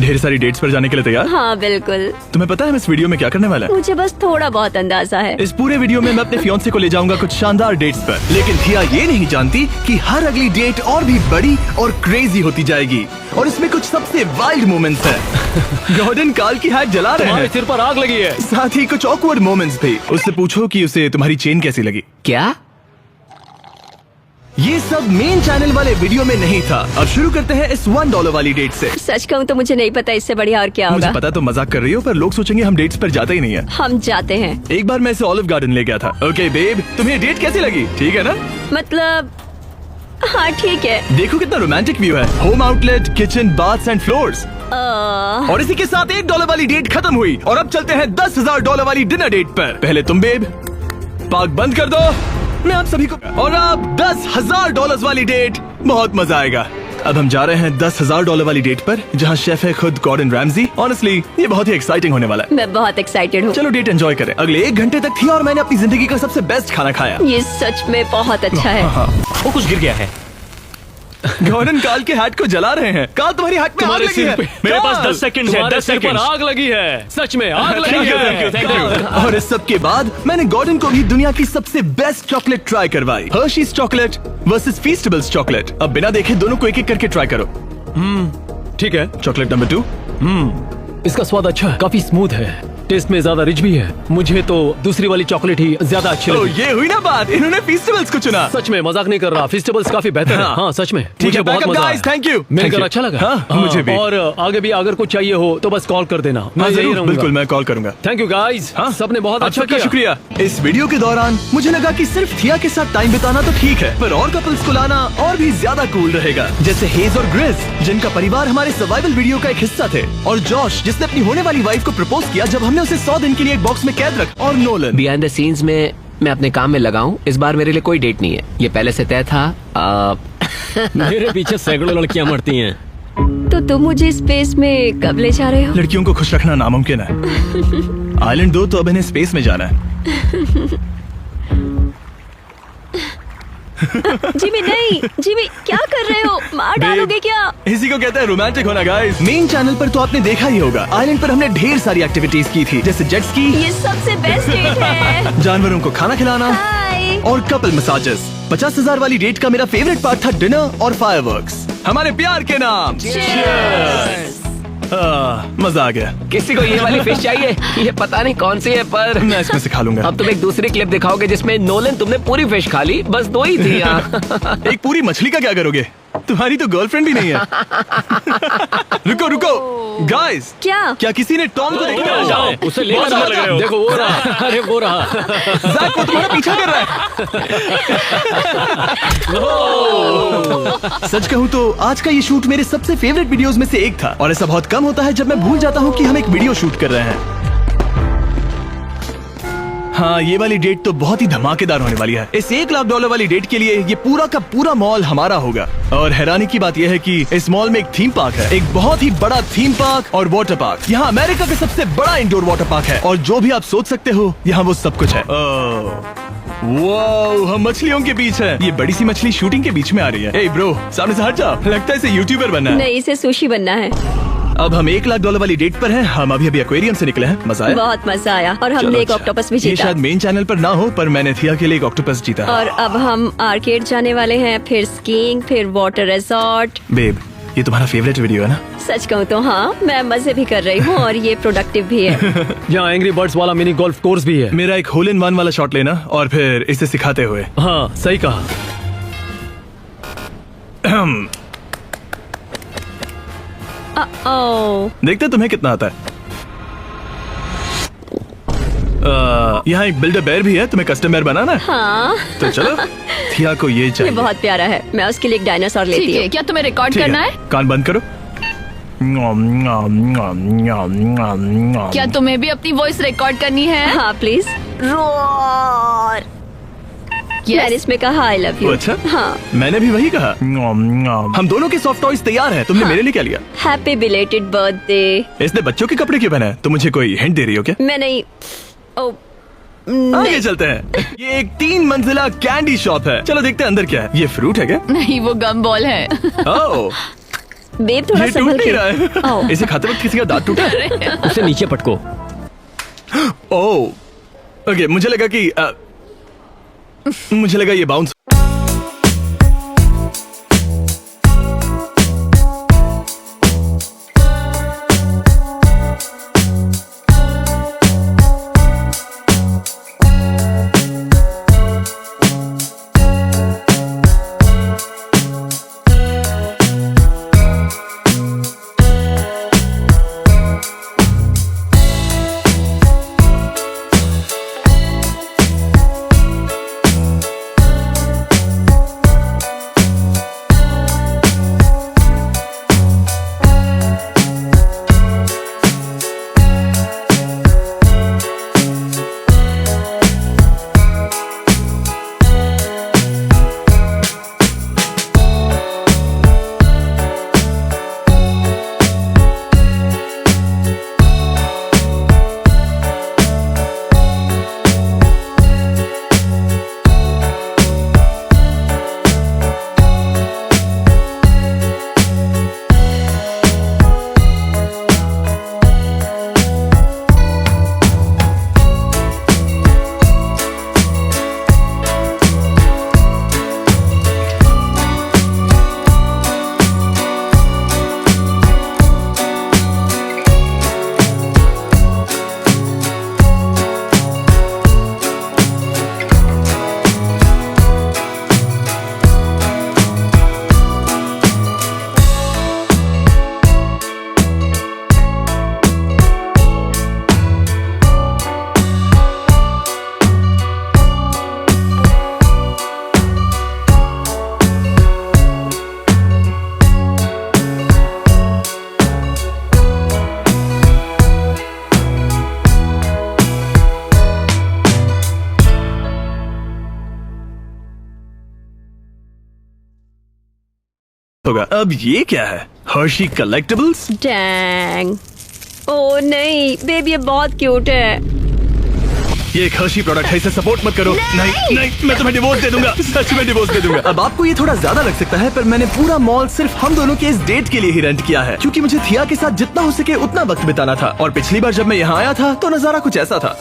ढेर सारी डेट्स पर जाने के लिए तैयार? हाँ बिल्कुल। तुम्हें पता है हम इस वीडियो में क्या करने वाला है? मुझे बस थोड़ा बहुत अंदाजा है। इस पूरे वीडियो में मैं अपने फियांसे को ले जाऊंगा कुछ शानदार डेट्स पर, लेकिन थिया ये नहीं जानती कि हर अगली डेट और भी बड़ी और क्रेजी होती जाएगी और इसमें कुछ सबसे वाइल्ड मोमेंट्स हैं। गॉर्डन काल की हैट जला रहे हैं, सिर पर आग लगी है। साथ ही कुछ ऑकवर्ड मोमेंट्स भी। उससे पूछो कि उसे तुम्हारी चेन कैसी लगी। क्या? ये सब मेन चैनल वाले वीडियो में नहीं था। अब शुरू करते हैं इस $1 वाली डेट से। सच कहूँ तो मुझे नहीं पता इससे बढ़िया और क्या मुझे होगा। पता तो मजाक कर रही हो, पर लोग सोचेंगे हम डेट्स पर जाते ही नहीं है। हम जाते हैं। एक बार मैं इसे ऑलिव गार्डन ले गया था। ओके बेब, तुम्हें डेट कैसी लगी? ठीक है ना? मतलब हाँ ठीक है। देखो कितना रोमांटिक व्यू है। Home outlet, kitchen, baths and floors. और इसी के साथ $1 वाली डेट खत्म हुई और अब चलते हैं $10,000 वाली डिनर डेट पर। पहले तुम बेब, पार्क बंद कर दो, मैं आप सभी को। और अब $10,000 वाली डेट, बहुत मजा आएगा। अब हम जा रहे हैं $10,000 वाली डेट पर, जहाँ शेफ है खुद गॉर्डन रैमजी। ऑनेस्टली ये बहुत ही एक्साइटिंग होने वाला है। मैं बहुत एक्साइटेड हूँ। चलो डेट एंजॉय करें। अगले 1 घंटे तक थी और मैंने अपनी जिंदगी का सबसे बेस्ट खाना खाया। ये सच में बहुत अच्छा है। वो कुछ गिर गया है। गॉर्डन काल के हैट को जला रहे हैं। काल तुम्हारी हैट में आग तुम्हारे लगी सिर है। पे मेरे पास काल! 10 सेकंड है। 10 सेकंड पर आग लगी है। सच में आग लगी है। Thank you. और इस सब के बाद मैंने गॉर्डन को भी दुनिया की सबसे बेस्ट चॉकलेट ट्राई करवाई। Hershey's chocolate versus Feastables chocolate. अब बिना देखे दोनों को एक एक करके ट्राई करो। ठीक है। Chocolate number 2। इसका स्वाद अच्छा है, काफी स्मूथ है, टेस्ट में ज्यादा रिच भी है। मुझे तो दूसरी वाली चॉकलेट ही ज्यादा अच्छी तो लगी। ये हुई ना बात, इन्होंने फीस्टेबल्स को चुना। सच में मजाक नहीं कर रहा, फेस्टिवल्स काफी बेहतर है। हाँ सच में। ठीक मुझे है, बहुत back up मजा guys, आया। thank you. मिलकर Thank you. अच्छा लगा। हाँ, मुझे भी। और आगे भी अगर कुछ चाहिए हो तो बस कॉल कर देना, मैं हाँ, यही जरूर, रहूंगा। बिल्कुल मैं कॉल करूंगा। Thank you guys. हाँ, सबने बहुत आप अच्छा सबका किया। शुक्रिया। इस वीडियो के दौरान मुझे लगा कि सिर्फ थिया के साथ टाइम बिताना तो ठीक है, पर और कपल्स को लाना और भी ज्यादा कूल रहेगा। जैसे हेज और ग्रिस, जिनका परिवार हमारे सर्वाइवल वीडियो का एक हिस्सा थे, और जॉश, जिसने अपनी होने वाली वाइफ को प्रपोज किया जब हमने उसे 100 दिन के लिए एक बॉक्स में कैद रखा, और नोलन। बिहाइंड द सीन्स में मैं अपने काम में लगा हूँ। इस बार मेरे लिए कोई डेट नहीं है, ये पहले से तय था। मेरे पीछे सैकड़ों लड़कियां मरती हैं। तो तुम मुझे स्पेस में कब ले जा रहे हो? लड़कियों को खुश रखना नामुमकिन है। आइलैंड 2 तो अब इन्हें स्पेस में जाना है। जिमी नहीं, जिमी क्या कर रहे हो? मार डालोगे क्या? इसी को कहते हैं रोमांटिक होना गाइस। मेन चैनल पर तो आपने देखा ही होगा, आइलैंड पर हमने ढेर सारी एक्टिविटीज की थी, जैसे जेट स्की, ये सबसे बेस्ट डेट है। जानवरों को खाना खिलाना हाय। और कपल मसाजेस। 50,000 वाली डेट का मेरा फेवरेट पार्ट था डिनर और फायरवर्क्स। हमारे प्यार के नाम। मजा आ गया। किसी को ये वाली फिश चाहिए? ये पता नहीं कौन सी है, पर मैं इसमें से खा लूंगा। अब तुम एक दूसरी क्लिप दिखाओगे जिसमें नोलन तुमने पूरी फिश खा ली, बस 2 ही थी यहाँ। एक पूरी मछली का क्या करोगे? तुम्हारी तो गर्लफ्रेंड भी नहीं है। रुको रुको गाइस, क्या किसी ने टॉम को देखा? जाओ, उसे लेकर लग रहे हो। देखो वो रहा। अरे वो रहा। जैक वो तुम्हारा पीछा कर रहा है। सच कहूँ तो आज का ये शूट मेरे सबसे फेवरेट वीडियोस में से एक था, और ऐसा बहुत कम होता है जब मैं भूल जाता हूँ कि हम एक वीडियो शूट कर रहे हैं। हाँ, ये वाली डेट तो बहुत ही धमाकेदार होने वाली है। इस $1,00,000 वाली डेट के लिए ये पूरा का पूरा मॉल हमारा होगा। और हैरानी की बात यह है कि इस मॉल में एक थीम पार्क है, एक बहुत ही बड़ा थीम पार्क और वाटर पार्क। यहाँ अमेरिका का सबसे बड़ा इंडोर वाटर पार्क है, और जो भी आप सोच सकते हो यहाँ वो सब कुछ है। वाओ, हम मछलियों के बीच हैं। ये बड़ी सी मछली शूटिंग के बीच में आ रही है। ए ब्रो, सामने से हट जा, लगता है इसे यूट्यूबर बनना है। नहीं, इसे सुशी बनना है। अब हम $1,00,000 वाली डेट पर हैं। हम अभी एक्वेरियम से निकले हैं। मजा आया? बहुत मजा आया, और हमने चलो एक अच्छा। ऑक्टोपस भी ये जीता। शायद मेन चैनल पर ना हो, पर मैंने थिया के लिए एक ऑक्टोपस जीता। और अब हम आर्केड जाने वाले हैं, फिर स्कीइंग, फिर वाटर रिजॉर्ट। बेब, ये तुम्हारा फेवरेट वीडियो है ना? सच कहूँ तो हाँ, मैं मजे भी कर रही हूँ और ये प्रोडक्टिव भी है। यहाँ एंग्री बर्ड्स वाला मिनी गोल्फ कोर्स भी है। मेरा एक होल इन वन वाला शॉट लेना, और फिर इसे सिखाते हुए। हाँ सही कहा। देखते तुम्हें कितना आता है। यहाँ एक बिल्डर बेयर भी है, तुम्हें कस्टम बेयर बनाना है? हाँ। तो चलो, थिया को ये ये चाहिए। बहुत प्यारा है, मैं उसके लिए एक डायनासोर लेती ठीक है, हूँ। क्या तुम्हें रिकॉर्ड ठीक करना है? कान बंद करो। क्या तुम्हें भी अपनी वॉइस रिकॉर्ड करनी है? हाँ प्लीज। रोर। मैंने इसमें कहा आई लव यू। अच्छा, हाँ। मैंने भी वही कहा। हम दोनों के सॉफ्ट टॉयज तैयार हैं। तुमने मेरे लिए क्या लिया? Happy belated birthday. इसने बच्चों के कपड़े क्यों पहने हैं? तुम मुझे कोई हिंट दे रही हो क्या? मैं नहीं। ओ आगे चलते हैं। ये एक 3 मंजिला कैंडी शॉप है। चलो देखते हैं अंदर क्या है। ये फ्रूट है क्या? नहीं, वो गम बॉल है। ओह, बेब थोड़ा ये टूट संभल नहीं के। रहा है। आओ। इसे खाते वक्त किसी का दांत टूटा? उसे नीचे पटको। ओह ओके, मुझे लगा ये बाउंस। होगा। अब ये क्या है? Hershey collectibles? डैंग। ओ नहीं बेब, ये बहुत क्यूट है। ये एक हर्शी प्रोडक्ट है, इसे सपोर्ट मत करो। नहीं नहीं, मैं तुम्हें डिवोर्स दे दूंगा, सच में डिवोर्स दे दूंगा। अब आपको ये थोड़ा ज्यादा लग सकता है, पर मैंने पूरा मॉल सिर्फ हम दोनों के इस डेट के लिए ही रेंट किया है, क्योंकि मुझे थिया के साथ जितना हो सके उतना वक्त बिताना था। और पिछली बार जब मैं यहाँ आया था तो नजारा कुछ ऐसा था।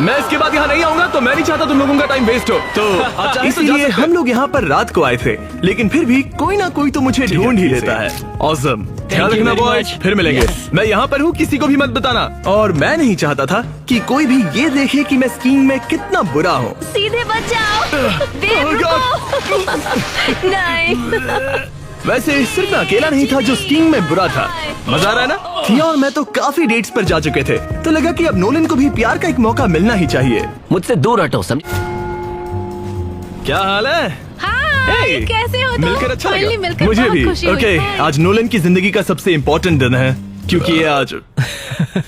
मैं इसके बाद यहाँ नहीं आऊंगा, तो मैं नहीं चाहता तुम लोगों का टाइम वेस्ट हो। तो इसलिए हम लोग यहाँ पर रात को आए थे, लेकिन फिर भी कोई ना कोई तो मुझे ढूंढ ही लेता है। ऑसम, ख्याल रखना बॉयज, फिर मिलेंगे। मैं यहाँ पर हूँ, किसी को भी मत बताना। और मैं नहीं चाहता था कि कोई भी ये देखे कि मैं स्कीइंग में कितना बुरा हूँ। सीधे बच जाओ बेब, रुको। नहीं। वैसे सिर्फ मैं अकेला नहीं था जो स्कीइंग में बुरा था। मजा आ रहा है ना? थिया और मैं तो काफी डेट्स पर जा चुके थे, तो लगा कि अब नोलन को भी प्यार का एक मौका मिलना ही चाहिए। मुझसे दूर हटो, समझ? क्या हाल है? हाय, कैसे हो तुम? मिलकर अच्छा Finally लगा। मिलकर मुझे बहुत भी। खुशी हुई। ओके, आज नोलन की जिंदगी का सबसे इम्पोर्टेंट दिन है, क्योंकि ये आज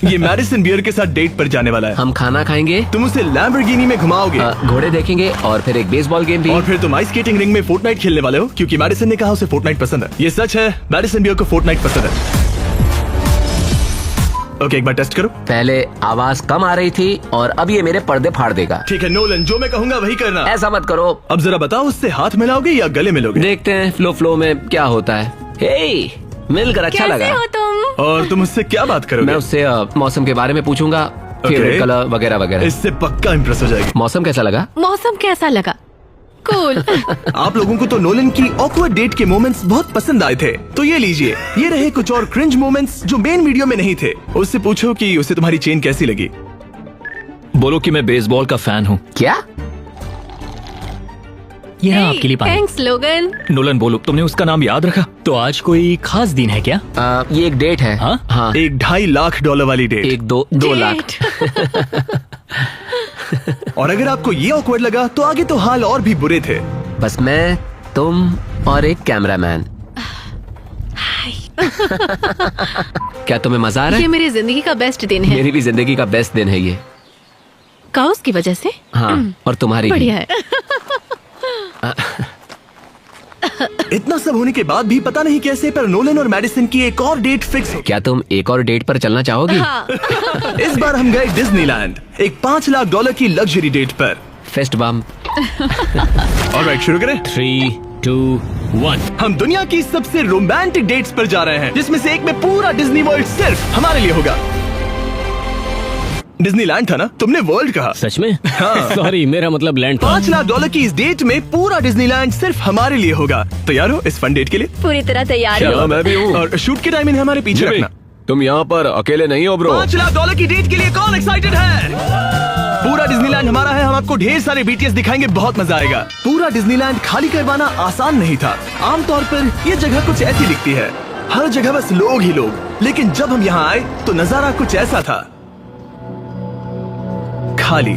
ये मैडिसन बियर के साथ डेट पर जाने वाला है। हम खाना खाएंगे, तुम उसे लैम्बोर्गिनी में घुमाओगे, घोड़े देखेंगे और फिर एक बेसबॉल गेम भी। और फिर तुम आइस स्केटिंग रिंग में फोर्टनाइट खेलने वाले हो, क्योंकि मैडिसन ने कहा उसे फोर्टनाइट पसंद है। ये सच है, मैडिसन बियर को फोर्टनाइट पसंद है। ओके, एक बार टेस्ट करो। पहले आवाज कम आ रही थी और अब ये मेरे पर्दे फाड़ देगा। ठीक है नोलन, जो मैं कहूंगा वही करना। ऐसा मत करो। अब जरा बताओ, उससे हाथ मिलाओगे या गले मिलोगे? देखते हैं फ्लो में क्या होता है। हे, मिलकर अच्छा कैसे लगा। हो तुम? और तुम उससे क्या बात करोगे? मैं उससे मौसम के बारे में पूछूंगा, फेवरेट कलर वगैरह वगैरह। इससे पक्का इम्प्रेस हो जाएगी। मौसम कैसा लगा? मौसम कैसा लगा? कूल। आप लोगों को तो नोलन की ऑकवर्ड डेट के मोमेंट्स बहुत पसंद आए थे, तो ये लीजिए, ये रहे कुछ और क्रिंज मोमेंट्स जो मेन वीडियो में नहीं थे। उससे पूछो कि उसे तुम्हारी चेन कैसी लगी। बोलो कि मैं बेसबॉल का फैन हूँ। क्या? ये रहा आपके लिए पानी। थैंक्स लोगन। नोलन, बोलो, तुमने उसका नाम याद रखा? तो आज कोई खास दिन है क्या? ये एक डेट है। हाँ? हाँ, एक $2.5 लाख वाली डेट। एक दो लाख। और अगर आपको ये ऑकवर्ड लगा तो आगे तो हाल और भी बुरे थे। बस मैं, तुम और एक कैमरामैन। क्या तुम्हें मजा आ रहा ये है? मेरी जिंदगी का बेस्ट दिन है। मेरी भी जिंदगी का बेस्ट दिन है ये। काउस की वजह से। हाँ, और तुम्हारी भी। बढ़िया है। इतना सब होने के बाद भी पता नहीं कैसे, पर नोलन और मैडिसन की एक और डेट फिक्स हो। क्या तुम एक और डेट पर चलना चाहोगी? हाँ। इस बार हम गए डिज्नीलैंड, एक $5 लाख की लग्जरी डेट पर। फेस्ट बम। ऑलराइट, शुरू करें। 3, 2, 1। हम दुनिया की सबसे रोमांटिक डेट्स पर जा रहे हैं, जिसमें से एक में पूरा डिज्नी वर्ल्ड सिर्फ हमारे लिए होगा। डिज्नीलैंड था ना, तुमने वर्ल्ड कहा। सच में? हाँ। सॉरी, मेरा मतलब लैंड था। $5 लाख की इस डेट में पूरा डिज्नीलैंड सिर्फ हमारे लिए होगा। तैयार हो इस फन डेट के लिए? पूरी तरह तैयार हाँ, हो। मैं भी हूँ। और शूट के टाइम इन्हें हमारे पीछे जिमी, रखना। तुम यहाँ पर अकेले नहीं हो ब्रो। $5 लाख की डेट के लिए कौन एक्साइटेड है? पूरा डिज्नीलैंड हमारा है, हम आपको ढेर सारे BTS दिखाएंगे, बहुत मजा आएगा। पूरा डिज्नीलैंड खाली करवाना आसान नहीं था। आमतौर पर ये जगह कुछ ऐसी दिखती है, हर जगह बस लोग ही लोग। लेकिन जब हम यहाँ आए तो नजारा कुछ ऐसा था, खाली,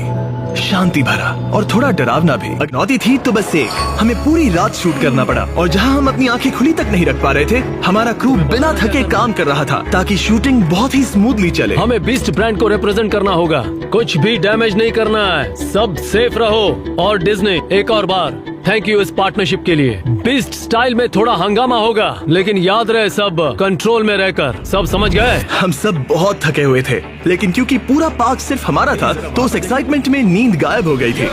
शांति भरा और थोड़ा डरावना भी। चुनौती थी तो बस एक, हमें पूरी रात शूट करना पड़ा। और जहां हम अपनी आंखें खुली तक नहीं रख पा रहे थे, हमारा क्रू बिना थके काम कर रहा था ताकि शूटिंग बहुत ही स्मूथली चले। हमें बीस्ट ब्रांड को रिप्रेजेंट करना होगा, कुछ भी डैमेज नहीं करना है, सब सेफ रहो। और डिज्नी, एक और बार थैंक यू इस पार्टनरशिप के लिए। बीस्ट स्टाइल में थोड़ा हंगामा होगा, लेकिन याद रहे सब कंट्रोल में रहकर। सब समझ गए? हम सब बहुत थके हुए थे, लेकिन क्योंकि पूरा पार्क सिर्फ हमारा था तो उस एक्साइटमेंट में नींद गायब हो गई थी।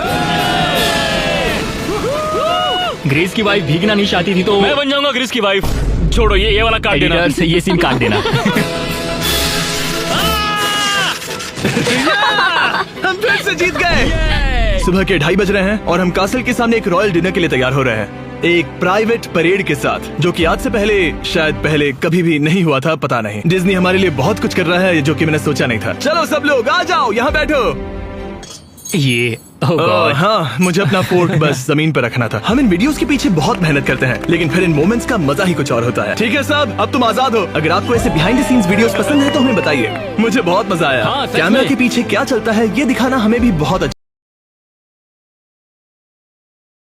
ग्रेस की वाइफ भीगना नहीं चाहती थी तो मैं बन जाऊंगा ग्रीस की वाइफ। छोड़ो, ये वाला काट देना, से ये सीन काट देना। हम फिर से जीत गए। सुबह के 2:30 बज रहे हैं और हम कासल के सामने एक रॉयल डिनर के लिए तैयार हो रहे हैं, एक प्राइवेट परेड के साथ, जो कि आज से पहले, शायद पहले कभी भी नहीं हुआ था, पता नहीं। डिज्नी हमारे लिए बहुत कुछ कर रहा है जो कि मैंने सोचा नहीं था। चलो सब लोग आ जाओ, यहाँ बैठो। ये हाँ, मुझे अपना फोर्क बस जमीन पर रखना था। हम इन वीडियोस के पीछे बहुत मेहनत करते हैं, लेकिन फिर इन मोमेंट्स का मजा ही कुछ और होता है। ठीक है साहब, अब तुम आजाद हो। अगर आपको ऐसे बिहाइंड द सीन्स वीडियोस पसंद है तो हमें बताइए, मुझे बहुत मजा आया। हाँ, सच कैमरा में। के पीछे क्या चलता है ये दिखाना हमें भी बहुत अच्छा